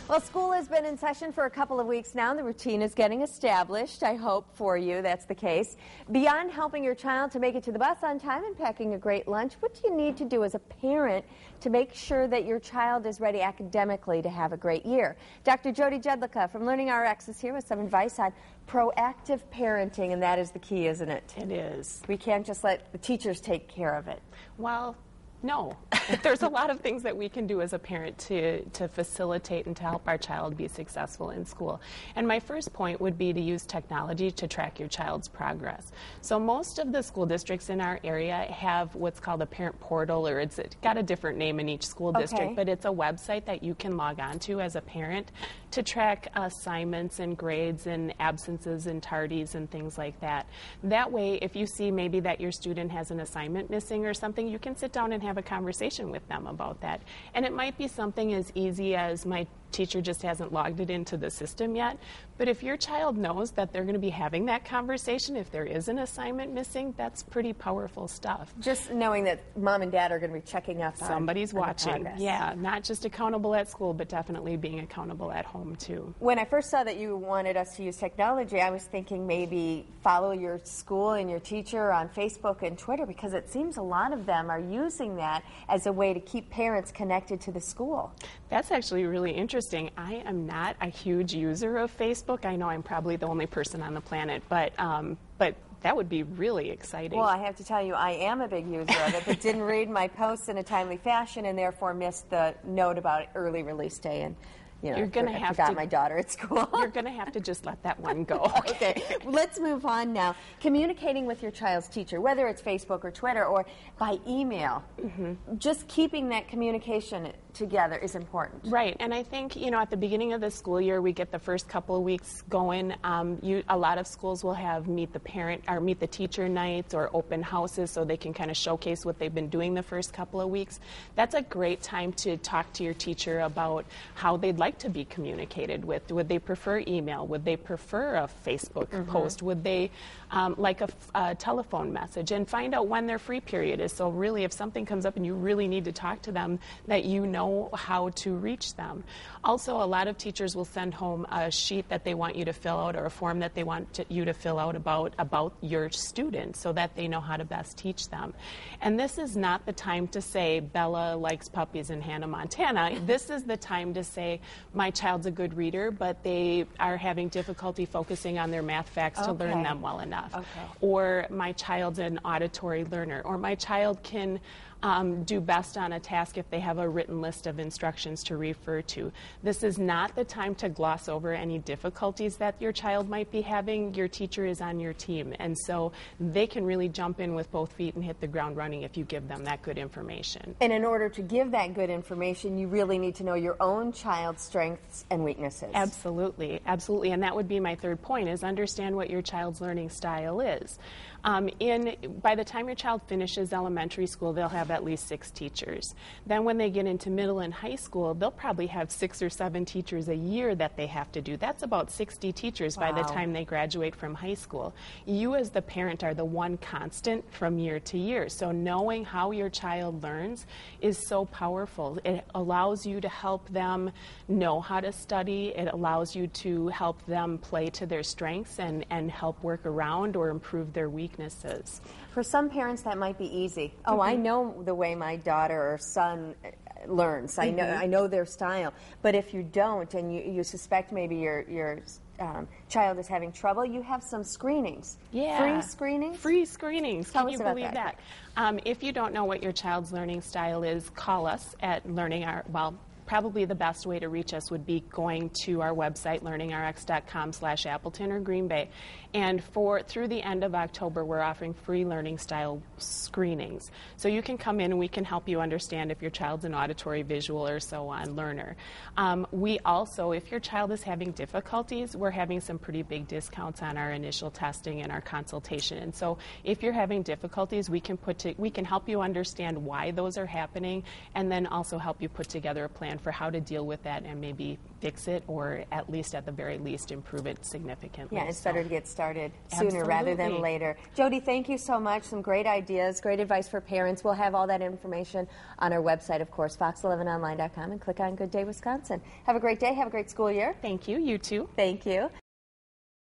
Well, school has been in session for a couple of weeks now. The routine is getting established. I hope for you that's the case. Beyond helping your child to make it to the bus on time and packing a great lunch, what do you need to do as a parent to make sure that your child is ready academically to have a great year? Dr. Jody Jedlicka from Learning RX is here with some advice on proactive parenting, and that is the key, isn't it? It is. We can't just let the teachers take care of it. Well, no. There's a lot of things that we can do as a parent to facilitate and to help our child be successful in school. And my first point would be to use technology to track your child's progress. So most of the school districts in our area have what's called a parent portal, or it's got a different name in each school district, but it's a website that you can log on to as a parent to track assignments and grades and absences and tardies and things like that. That way, if you see maybe that your student has an assignment missing or something, you can sit down and have a conversation with them about that. And it might be something as easy as my teacher just hasn't logged it into the system yet. But if your child knows that they're going to be having that conversation, if there is an assignment missing, that's pretty powerful stuff. Just knowing that mom and dad are going to be checking up on somebody's watching. progress. Yeah, not just accountable at school, but definitely being accountable at home too. When I first saw that you wanted us to use technology, I was thinking maybe follow your school and your teacher on Facebook and Twitter, because it seems a lot of them are using that as a way to keep parents connected to the school. That's actually really interesting. I am not a huge user of Facebook. I know I'm probably the only person on the planet, but that would be really exciting. Well, I have to tell you, I am a big user of it, but didn't read my posts in a timely fashion and therefore missed the note about early release day. And you're going to have to my daughter at school. You're going to have to just let that one go. Okay. Let's move on now. Communicating with your child's teacher, whether it's Facebook or Twitter or by email, just keeping that communication together is important. Right, and I think, at the beginning of the school year, we get the first couple of weeks going. A lot of schools will have meet the teacher nights or open houses so they can kind of showcase what they've been doing the first couple of weeks. That's a great time to talk to your teacher about how they'd like to be communicated with. Would they prefer email? Would they prefer a Facebook post? Would they like a telephone message? And find out when their free period is. So really, if something comes up and you really need to talk to them, that you know how to reach them. Also, a lot of teachers will send home a sheet that they want you to fill out or a form that they want you to fill out about your students so that they know how to best teach them. And this is not the time to say Bella likes puppies in Hannah, Montana. This is the time to say my child's a good reader, but they are having difficulty focusing on their math facts to learn them well enough. Or my child's an auditory learner, or my child can do best on a task if they have a written list of instructions to refer to. This is not the time to gloss over any difficulties that your child might be having. Your teacher is on your team, and so they can really jump in with both feet and hit the ground running if you give them that good information. And in order to give that good information, you really need to know your own child's strengths and weaknesses. Absolutely, absolutely, and that would be my third point, is understand what your child's learning style is. By the time your child finishes elementary school, they'll have at least 6 teachers. Then when they get into middle and high school, they'll probably have 6 or 7 teachers a year that they have to do. That's about 60 teachers by the time they graduate from high school. You as the parent are the one constant from year to year. So knowing how your child learns is so powerful. It allows you to help them know how to study. It allows you to help them play to their strengths and help work around or improve their weaknesses. For some parents, that might be easy. Oh, I know the way my daughter or son learns. I know their style. But if you don't, and you suspect maybe your child is having trouble, you have some screenings. Yeah. Free screenings? Free screenings. Tell Can us you about believe that? If you don't know what your child's learning style is, call us at probably the best way to reach us would be going to our website, learningrx.com/Appleton or Green Bay. And through the end of October, we're offering free learning style screenings. So you can come in and we can help you understand if your child's an auditory, visual, or so on learner. We also, if your child is having difficulties, we're having some pretty big discounts on our initial testing and our consultation. And so if you're having difficulties, we can help you understand why those are happening and then also help you put together a plan plan for how to deal with that and maybe fix it, or at least at the very least improve it significantly. Yeah, it's better to get started sooner rather than Absolutely. later. Jody, thank you so much. Some great ideas, great advice for parents. We'll have all that information on our website, of course, fox11online.com, and click on Good Day Wisconsin. Have a great day. Have a great school year. Thank you. You too. Thank you.